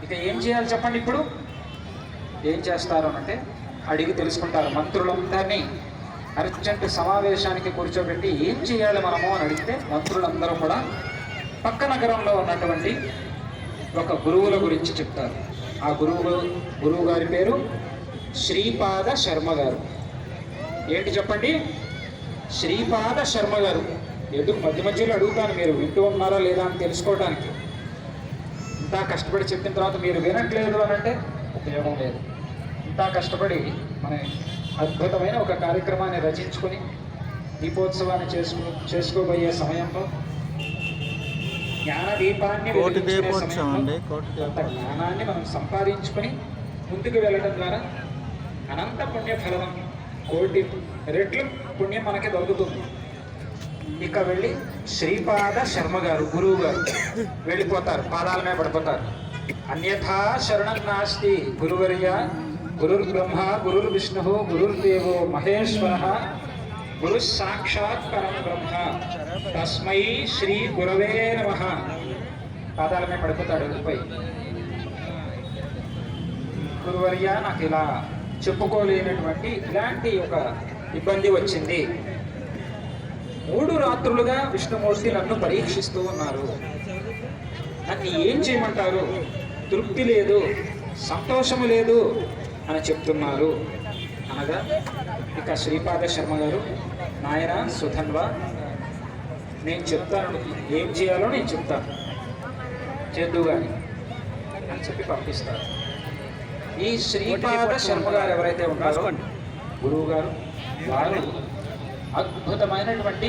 ఇక ఏం చేయాలి చెప్పండి? ఇప్పుడు ఏం చేస్తారు అంటే అడిగి తెలుసుకుంటారు. మంత్రులందరినీ అర్జెంట్ సమావేశానికి కూర్చోబెట్టి ఏం చేయాలి మనము అని అడిగితే మంత్రులందరూ కూడా పక్క నగరంలో ఉన్నటువంటి ఒక గురువుల గురించి చెప్తారు. ఆ గురువు గారి పేరు శ్రీపాద శర్మ గారు. ఏంటి చెప్పండి? శ్రీపాద శర్మ గారు. ఎందుకు మధ్య మధ్యలో అడుగుతాను, మీరు వింటూ ఉన్నారా లేదా అని తెలుసుకోవడానికి. ఇంత కష్టపడి చెప్పిన తర్వాత మీరు వినట్లేదు అని అంటే ఉపయోగం లేదు. ఇంత కష్టపడి మన అద్భుతమైన ఒక కార్యక్రమాన్ని రచించుకొని దీపోత్సవాన్ని చేసుకోబోయే సమయంలో జ్ఞాన దీపాన్ని జ్ఞానాన్ని మనం సంపాదించుకొని ముందుకు వెళ్ళడం ద్వారా అనంత పుణ్య ఫలం, 1,000,000 రెట్లు పుణ్యం మనకి దొరుకుతుంది. ఇక వెళ్ళి శ్రీపాద శర్మ గారు గురువు గారు వెళ్ళిపోతారు, పాదాల మీద పడిపోతారు. అన్యథా శరణం నాస్తి గురువర్య, గురుర్ బ్రహ్మ గురుర్ విష్ణు గురుర్దేవో మహేశ్వర, గురు సాక్షాత్ పరం బ్రహ్మ తస్మై శ్రీ గురవే నమః. పాదాల మీద పడిపోతాడు. వెళ్ళిపోయి, గురువర్య నాకు ఇలా చెప్పుకోలేనటువంటి ఇలాంటి ఒక ఇబ్బంది వచ్చింది. 3 రాత్రులుగా విష్ణుమూర్తి నన్ను పరీక్షిస్తూ ఉన్నారు. నన్ను ఏం చేయమంటారు? తృప్తి లేదు, సంతోషము లేదు అని చెప్తున్నారు అనగా ఇక శ్రీపాద శర్మ గారు, నాయన సుధన్వ, నేను చెప్తాను, ఏం చేయాలో నేను చెప్తాను, చేద్దు గాని అని చెప్పి పంపిస్తారు. ఈ శ్రీపాద శర్మ గారు ఎవరైతే ఉన్నారో గురువు గారు, వారు అద్భుతమైనటువంటి